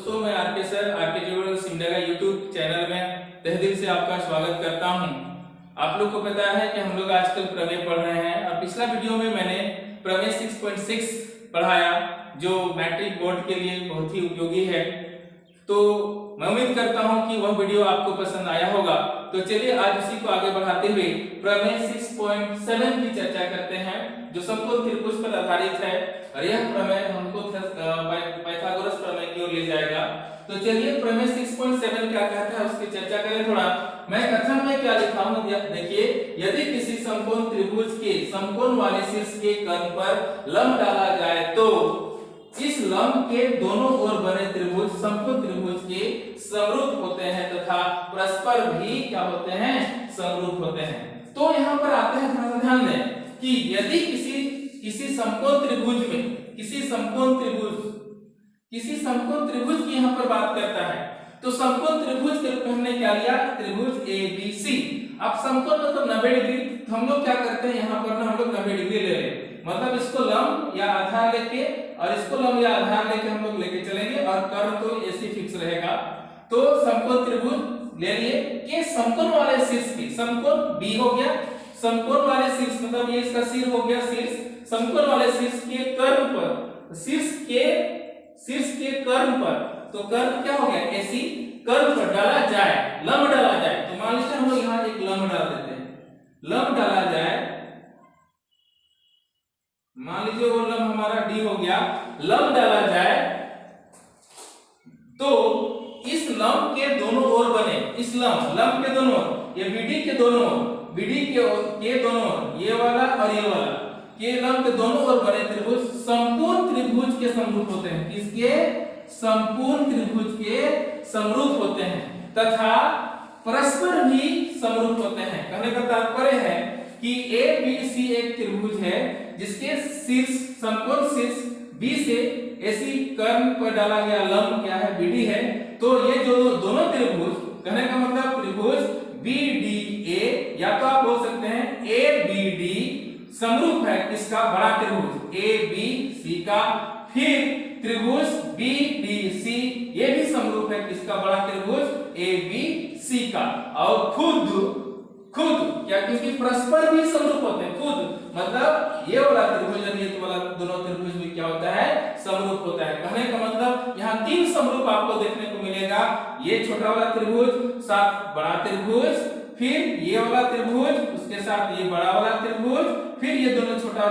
दोस्तों, मैं RK sir RK geography Simdega YouTube channel में तहे दिल से आपका स्वागत करता हूं। आप लोग को पता है कि हम लोग आजकल प्रमेय पढ़ रहे हैं और पिछला वीडियो में मैंने प्रमेय 6.6 पढ़ाया जो मैट्रिक बोर्ड के लिए बहुत ही उपयोगी है। तो मैं उम्मीद करता हूं कि वह वीडियो आपको पसंद आया होगा। तो चलिए आज उसी को आगे बढ़ाते हुए प्रमेय 6.7 की चर्चा करते हैं जो समकोण त्रिभुज पर आधारित है और यह प्रमेय हमको पाइथागोरस प्रमेय की ओर ले जाएगा। तो चलिए प्रमेय 6.7 क्या कहता है उसकी चर्चा करें थोड़ा। मैं कथन में क्या लिखा हूं देखिए, यदि किसी समकोण त्रिभुज के समकोण वाले शीर्ष के कर्ण पर लंब डाला जाए तो इस लंब के दोनों ओर बने त्रिभुज समकोण त्रिभुज के समरूप होते हैं तथा परस्पर भी क्या होते हैं, समरूप होते हैं। तो यहाँ पर आते हैं, थोड़ा सा ध्यान दें कि यदि किसी समकोण त्रिभुज में किसी समकोण त्रिभुज की यहाँ पर बात करता है तो समकोण त्रिभुज के रूप में हमने क्या लिया, त्रिभुज ABC। अब समकोण मतलब 90 डिग्री, तो हम लोग क्या करते हैं यहाँ पर ना, हम लोग 90 डिग्री ले लें, मतलब इसको लंब या आधार लेके और इसको लंब या आधार लेके हम लोग लेके चलेंगे और कर्ण तो ऐसे फिक्स रहेगा। तो समकोण त्रिभुज ले लिए कि समकोण वाले शीर्ष की, समकोण B हो गया, समकोण वाले शीर्ष मतलब ये इसका सिर हो गया, शीर्ष समकोण वाले शीर्ष के कर्ण पर, शीर्ष के कर्ण पर, तो कर्ण क्या हो गया AC, कर्ण पर डाला जाए, लंब डाला जाए। तो मान लीजिए हम लोग यहाँ एक लंब डाल देते हैं, लंब डाला जाए, मान लीजिए वो लंब हमारा D हो गया, लंब डाला जाए तो इस लंब के दोनों ओर बने, इस लंब के दोनों ओर, ये BD के दोनों ओर, BD के दोनों ओर, ये वाला और ये वाला के लंब के दोनों ओर बने त्रिभुज संपूर्ण त्रिभुज के समरूप होते हैं। इसके संपूर्ण त्रिभुज के समरूप होते हैं तथा परस्पर भी समरूप होते हैं। कहने का तात्पर्य है कि ABC एक त्रिभुज है जिसके शीर्ष, समकोण शीर्ष B से AC कर्ण पर डाला गया लंब क्या है, BD है। तो ये जो दोनों त्रिभुज, कहने का मतलब त्रिभुज BDA या तो आप बोल सकते हैं ABD समरूप है किसका, बड़ा त्रिभुज ABC का। फिर त्रिभुज BDC ये भी समरूप है किसका, बड़ा त्रिभुज ABC का। और खुद क्या, क्योंकि परस्पर भी समरूप होते हैं, खुद मतलब ये वाला त्रिभुज और ये वाला दोनों त्रिभुज भी क्या होता है, समरूप होता है। कहने का मतलब यहाँ 3 समरूप आपको देखने को मिलेगा, ये छोटा वाला त्रिभुज साथ बड़ा त्रिभुज, फिर ये वाला त्रिभुज उसके साथ ये बड़ा वाला त्रिभुज, फिर ये दोनों छोटा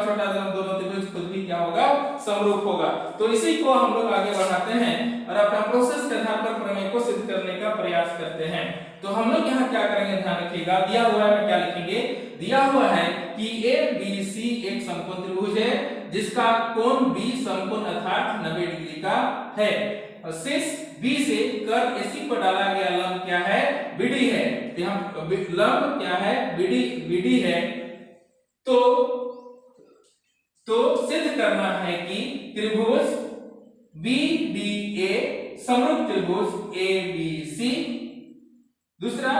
दोनों त्रिभुज खुद भी क्या होगा, समरूप होगा। तो इसी को हम लोग आगे बढ़ाते हैं और अपना प्रोसेस के आधार पर प्रमेय को सिद्ध करने का प्रयास करते हैं। तो हम लोग यहाँ क्या करेंगे, ध्यान रखिएगा, दिया हुआ है, क्या लिखेंगे, दिया हुआ है कि ABC एक समकोण त्रिभुज है जिसका कोण B समकोण अर्थात 90 डिग्री का है और शीर्ष B से कर्ण AC पर डाला गया लंब क्या है, BD है। तो यहाँ लंब क्या है, BD है। तो सिद्ध करना है कि त्रिभुज BDA समरूप त्रिभुज ABC, दूसरा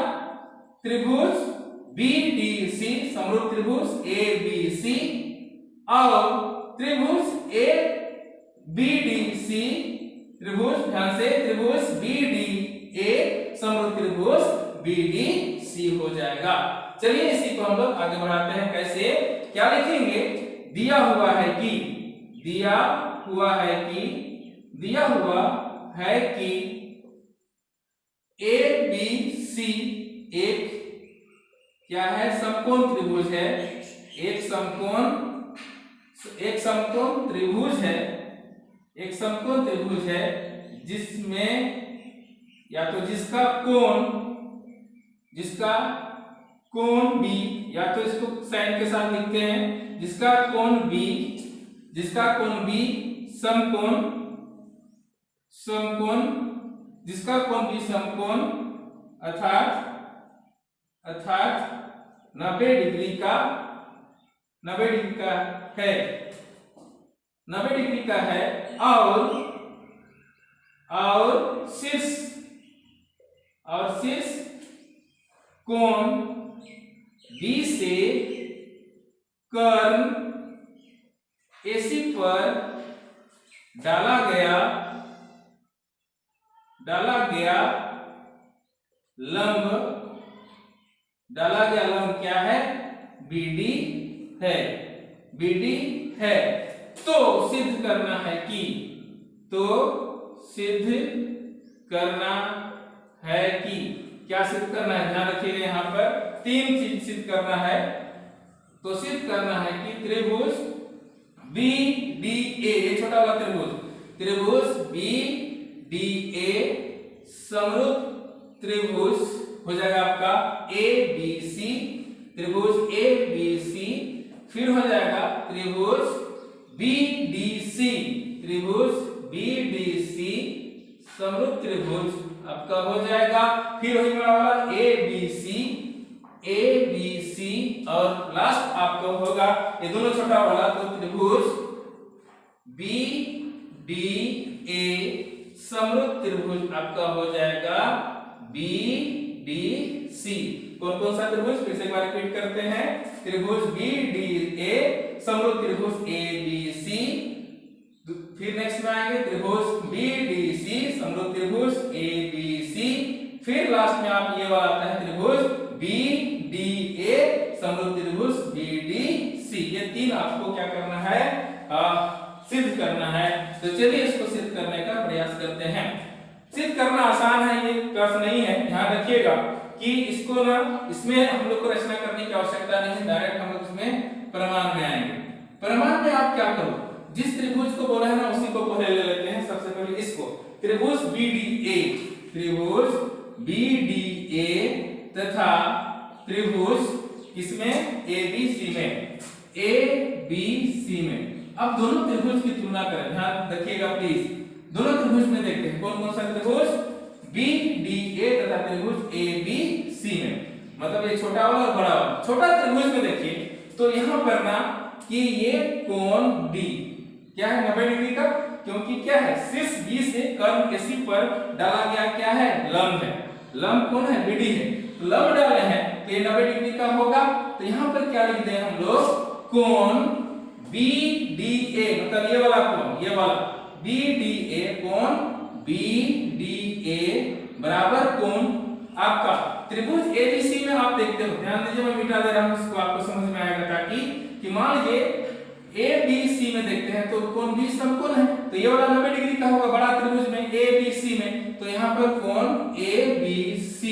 त्रिभुज BDC समरूप त्रिभुज ABC और त्रिभुज ABDC त्रिभुज, ध्यान से, त्रिभुज BDA समरूप त्रिभुज BDC हो जाएगा। चलिए इसी को हम लोग आगे बढ़ाते हैं। कैसे, क्या लिखेंगे, दिया हुआ है कि ABC एक क्या है, समकोण त्रिभुज है, एक समकोण त्रिभुज है जिसमें या तो जिसका कोण B, या तो इसको साइन के साथ लिखते हैं, जिसका कोण B समकोण अर्थात 90 डिग्री का है, 90 डिग्री का है और शीर्ष कोण B से कर्ण AC पर डाला गया डाला गया लंब क्या है? बीडी है, बीडी है। तो सिद्ध करना है कि क्या सिद्ध करना है? ध्यान रखिएगा, यहाँ पर 3 चीज सिद्ध करना है। तो सिद्ध करना है कि त्रिभुज BDA, ये छोटा वाला त्रिभुज BDA समरूप त्रिभुज हो जाएगा आपका ABC, त्रिभुज ABC, फिर हो जाएगा त्रिभुज BDC समरूप त्रिभुज आपका हो जाएगा। फिर वही बड़ा वाला ABC और लास्ट आपका होगा ये दोनों छोटा वाला, तो त्रिभुज BDA समरूप त्रिभुज आपका हो जाएगा BDC। कौन कौन सा त्रिभुज? फिर से एक बार रिपीट करते हैं। त्रिभुज BDA समरूप त्रिभुज ABC, फिर नेक्स्ट में आएंगे त्रिभुज BDC समरूप त्रिभुज ABC, फिर लास्ट में आप ये वाला आता है त्रिभुज BDA समरूप त्रिभुज BDC। ये 3 आपको क्या करना है? सिद्ध करना है। तो चलिए इसको सिद्ध करने का प्रयास करते हैं। सिद्ध करना आसान है, ये टफ नहीं है। ध्यान रखिएगा कि इसको ना इसमें हम लोग को रचना करने की आवश्यकता नहीं है, डायरेक्ट हम लोग इसमें प्रमाण में आएंगे। प्रमाण में आप क्या करो, जिस त्रिभुज को बोला है ना उसी को पहले ले लेते हैं। सबसे पहले इसको त्रिभुज BDA तथा त्रिभुज किसमें? ABC में। अब दोनों त्रिभुज की तुलना करें, ध्यान रखिएगा प्लीज। दोनों त्रिभुज में देखते हैं कौन कौन सा त्रिभुज? BDA तथा त्रिभुज ABC में, मतलब ये छोटा वाला और बड़ा वाला। छोटा त्रिभुज में देखिए तो यहाँ पर ना कि ये कोण D क्या है? 90 डिग्री का, क्योंकि क्या है? शीर्ष B से कर्ण AC पर डाला गया क्या है? लंब है। लंब कौन है? BD है। लंब डाले हैं तो ये 90 डिग्री का होगा। तो यहाँ पर क्या लिख दें हम लोग? कोण BDA, मतलब ये वाला कोण, ये वाला BDA, कोण BDA बराबर कोण आपका त्रिभुज ABC में आप देखते हो। ध्यान दीजिए, मैं मिटा दे रहा हूं इसको, आपको समझ में आएगा। ताकि कि मान लीजिए ABC में देखते हैं तो कोण B समकोण है, तो ये वाला 90 डिग्री का होगा बड़ा त्रिभुज में ABC में। तो यहाँ पर कोण ABC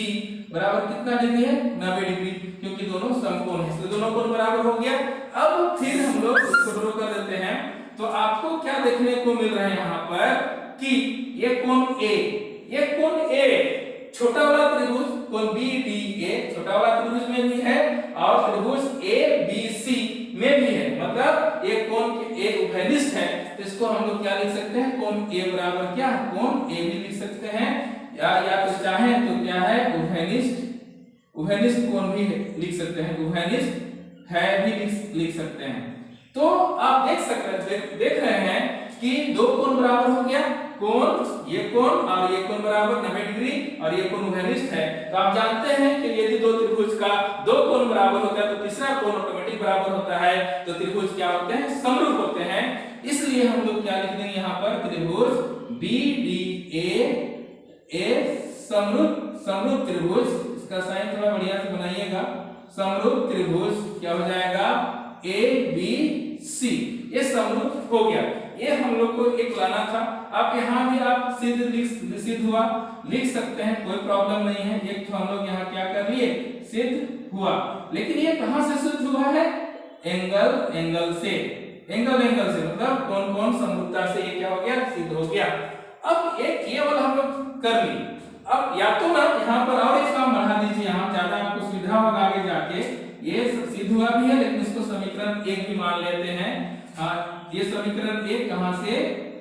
बराबर कितना डिग्री है? 90 डिग्री, क्योंकि दोनों समकोण है, इसलिए दोनों कोण बराबर हो गया। अब फिर हम लोग इसको ड्रॉ कर देते हैं। तो आपको क्या देखने को मिल रहा है यहाँ पर कि ये कोण A, ये कोण A छोटा वाला त्रिभुज कोण BDA छोटा वाला त्रिभुज में भी है और त्रिभुज ABC में भी है, मतलब ये कोण A उभयनिष्ठ है। तो इसको हम लोग क्या लिख सकते हैं? कोण A बराबर क्या? कोण A भी लिख सकते हैं, या तो चाहे तो क्या है? उभयनिष्ठ कोण भी लिख सकते हैं, उभयनिष्ठ है भी लिख सकते हैं। तो आप देख रहे हैं कि दो कोण बराबर हो गया, ये कोण और ये कोण बराबर 90 डिग्री और ये कोण उभयनिष्ठ है। तो आप जानते हैं कि यदि दो त्रिभुज का दो कोण बराबर होता है तो तीसरा कोण ऑटोमेटिक बराबर होता है। तो त्रिभुज क्या होते हैं? समरूप होते हैं। इसलिए हम लोग क्या लिख देंगे यहाँ पर? त्रिभुज BDA समरूप त्रिभुज, इसका साइन थोड़ा बढ़िया से बनाइएगा। समरूप त्रिभुज क्या हो जाएगा? ABC, ये समरूप हो गया। ये हम लोग को एक लाना था। आप यहाँ भी आप सिद्ध लिख सकते हैं, कोई प्रॉब्लम नहीं है। एक तो हम लोग यहाँ क्या कर लिए? सिद्ध हुआ। लेकिन ये कहां से सिद्ध हुआ है? एंगल से, मतलब कौन समरूपता से ये क्या हो गया? सिद्ध हो गया। अब एक ये वाला हम लोग कर ली। अब या तो ना यहाँ पर और एक काम बढ़ा दीजिए, यहाँ ज्यादा आपको सुविधा होगा आगे जाके। ये सिद्ध हुआ भी है, लेकिन इसको समीकरण 1 भी मान लेते हैं। ये समीकरण 1 कहां से?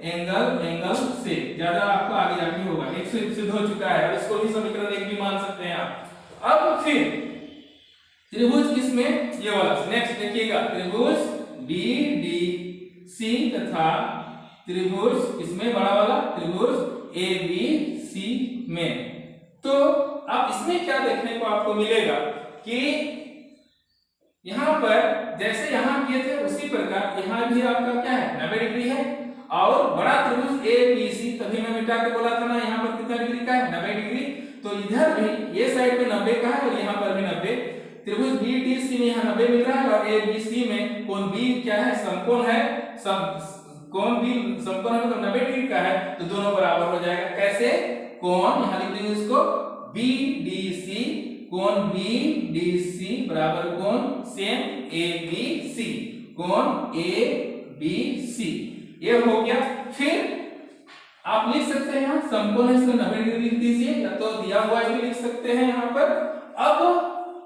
एंगल से, ज्यादा आपको आगे जाके होगा। एक सिद्ध हो चुका है, इसको भी समीकरण 1 भी मान सकते हैं आप। अब फिर त्रिभुज किसमें? ये वाला। नेक्स्ट देखिएगा, त्रिभुज BDC तथा त्रिभुज इसमें बड़ा वाला त्रिभुज ABC में। तो अब इसमें क्या देखने को आपको मिलेगा कि यहाँ पर जैसे यहाँ किए थे उसी प्रकार यहाँ भी आपका क्या है? 90 डिग्री है। और बड़ा त्रिभुज ABC, तभी मैं मिटा के बोला था ना यहाँ पर कितना डिग्री 90 डिग्री, तो इधर भी ये साइड में 90 का है और यहाँ पर भी 90। त्रिभुज BDC में यहाँ 90 मिल रहा है और ABC में कोण B क्या है, समकोण है, कोण B समकोण है मतलब 90 डिग्री का है, तो दोनों बराबर हो जाएगा। कैसे? कोण यहाँ लिख देंगे इसको BDC, कोण BDC बराबर कोण सेम ABC, कोण ABC, ये हो गया। फिर आप लिख सकते हैं यहाँ समकोण है इसलिए 90 डिग्री लिख दीजिए, या तो दिया हुआ है भी लिख सकते हैं यहाँ पर। अब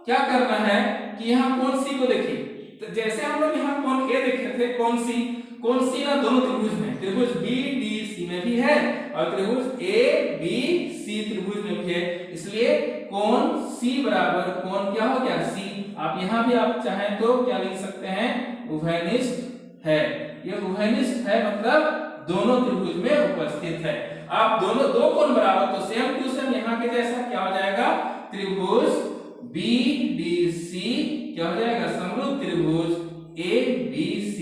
क्या करना है कि यहाँ कोण C को देखिए, तो जैसे हम लोग यहाँ कोण A देखे थे, कोण C ना दोनों त्रिभुज में, त्रिभुज BDC में भी है और त्रिभुज ABC त्रिभुज में भी है, इसलिए कोण C बराबर कोण क्या हो गया C। आप यहाँ भी आप चाहें तो क्या लिख सकते हैं, उभयनिष्ठ है। ये उभयनिष्ठ है मतलब दोनों त्रिभुज में उपस्थित है। आप दोनों दो कोण बराबर, तो सेम टू सेम यहाँ के जैसा क्या हो जाएगा, त्रिभुज BDC क्या हो जाएगा, समरूप त्रिभुज ABC।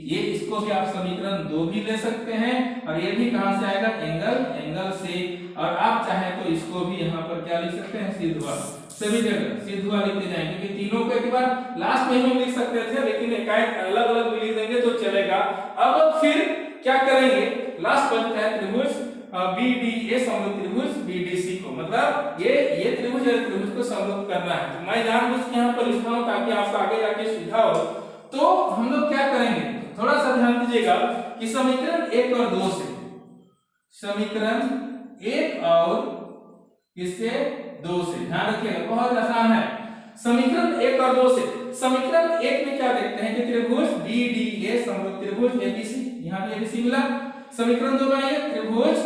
ये इसको भी आप समीकरण 2 भी ले सकते हैं और ये भी कहां से आएगा, एंगल से। और आप चाहें तो इसको भी यहाँ पर क्या लिख सकते हैं, सिद्धवा। सभी जगह सिद्धवा लिखते जाएंगे क्योंकि तीनों को एक बार लास्ट में हम लिख सकते थे, लेकिन एकाएक अलग अलग भी लिख देंगे तो चलेगा। अब फिर क्या करेंगे, लास्ट बचता है त्रिभुज BDA समरूप त्रिभुज BDC को, मतलब ये त्रिभुज को समरूप करना है। तो मैं जानबूझ के यहाँ पर लिखा हूँ ताकि आपको आगे जाके सुविधा हो। तो हम लोग क्या करेंगे, थोड़ा सा ध्यान दीजिएगा कि समीकरण 1 और 2 से, समीकरण 1 और किससे 2 से, ध्यान रखिएगा बहुत आसान है। समीकरण 1 और 2 से, समीकरण 1 में क्या देखते हैं कि त्रिभुज BDA समरूप त्रिभुज ABC, यहाँ भी ABC मिला। समीकरण 2 बनाइए, त्रिभुज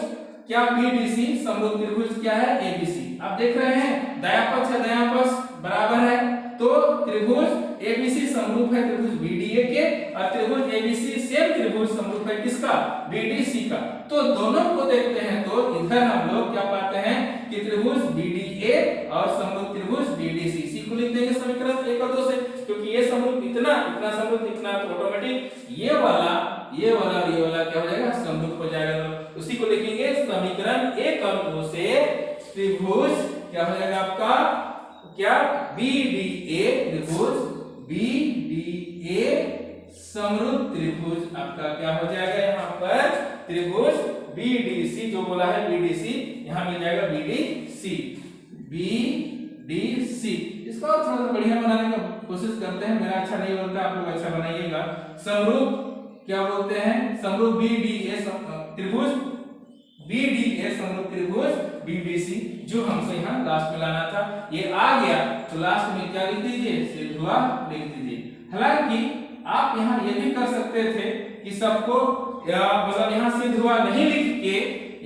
क्या BDC समरूप त्रिभुज क्या है ABC। आप देख रहे हैं दायां पक्ष है दायां पक्ष बराबर है, तो त्रिभुज ABC समरूप है त्रिभुज BDA के और त्रिभुज ABC सेम त्रिभुज समरूप है किसका, BDC का। तो दोनों को देखते हैं तो इधर हम लोग क्या पाते हैं कि त्रिभुज BDA और समरूप त्रिभुज BDC, इसी को लिख देंगे समीकरण 1 और 2 से, क्योंकि ये समरूप इतना समरूप इतना, तो ऑटोमेटिक ये वाला और ये वाला क्या हो जाएगा, समरूप हो जाएगा। तो उसी को लिखेंगे समीकरण 1 और 2 से त्रिभुज क्या हो जाएगा आपका, क्या BDA त्रिभुज BDA समरूप त्रिभुज आपका क्या हो जाएगा, यहाँ पर त्रिभुज BDC जो बोला है BDC, यहाँ मिल जाएगा BDC। इसको और थोड़ा सा बढ़िया बनाने का कोशिश करते हैं, मेरा अच्छा नहीं बनता, आप लोग अच्छा बनाइएगा। समरूप क्या बोलते हैं, समरूप BDA त्रिभुज BDA समरूप त्रिभुज BDC, जो हमसे यहाँ लास्ट में लाना था, ये आ गया। तो लास्ट में क्या लिख दीजिए, सिद्धवा लिख दीजिए। हालांकि आप यहाँ ये भी कर सकते थे कि सबको मतलब यहाँ सिद्धवा नहीं लिख के,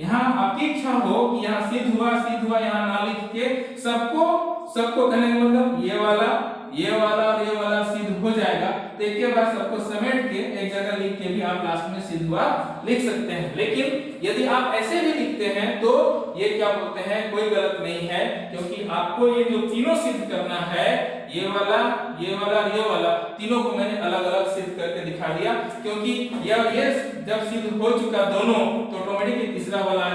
यहाँ आपकी इच्छा हो कि यहाँ सिद्धवा यहाँ ना लिख के सबको कहने का मतलब ये वाला और ये वाला सिद्ध हो जाएगा, तो एक के बाद सबको समेट के एक जगह लिख के भी आप लास्ट में सिद्धवा लिख सकते हैं। लेकिन यदि आप ऐसे भी लिखते हैं तो ये क्या बोलते हैं, कोई गलत नहीं है, क्योंकि आपको ये जो तीनों सिद्ध करना है, ये वाला और ये वाला, तीनों को मैंने अलग अलग सिद्ध करके दिखा दिया, क्योंकि ये जब सिद्ध हो चुका दोनों, तो ऑटोमेटिक तीसरा वाला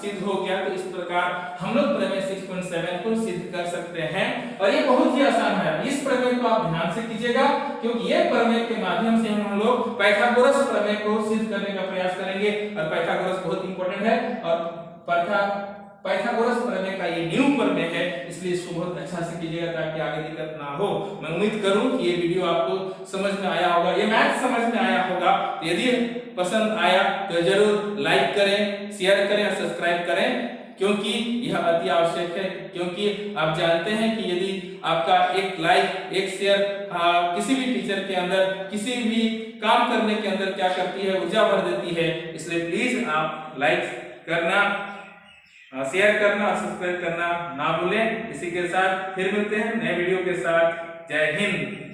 सिद्ध हो गया। तो इस प्रकार हम लोग प्रमेय 6.7 को सिद्ध कर सकते हैं और ये बहुत ही आसान है। इस प्रमेय को आप ध्यान से कीजिएगा, क्योंकि ये प्रमेय के माध्यम से हम लोग पाइथागोरस प्रमेय को सिद्ध करने का प्रयास करेंगे और पाइथागोरस बहुत इंपॉर्टेंट है और पाइथागोरस प्रमेय का ये न्यू प्रमेय है, इसलिए इसको बहुत अच्छा से कीजिएगा ताकि आगे दिक्कत ना हो। मैं उम्मीद करूं कि ये वीडियो आपको समझ में आया होगा, ये मैथ समझ में आया होगा। यदि पसंद आया तो जरूर लाइक करें, शेयर करें और सब्सक्राइब करें, क्योंकि यह अति आवश्यक है। क्योंकि आप जानते हैं कि यदि आपका एक लाइक एक शेयर किसी भी टीचर के अंदर, किसी भी काम करने के अंदर क्या करती है, ऊर्जा भर देती है। इसलिए प्लीज आप लाइक करना, शेयर करना और सब्सक्राइब करना ना भूलें। इसी के साथ फिर मिलते हैं नए वीडियो के साथ। जय हिंद।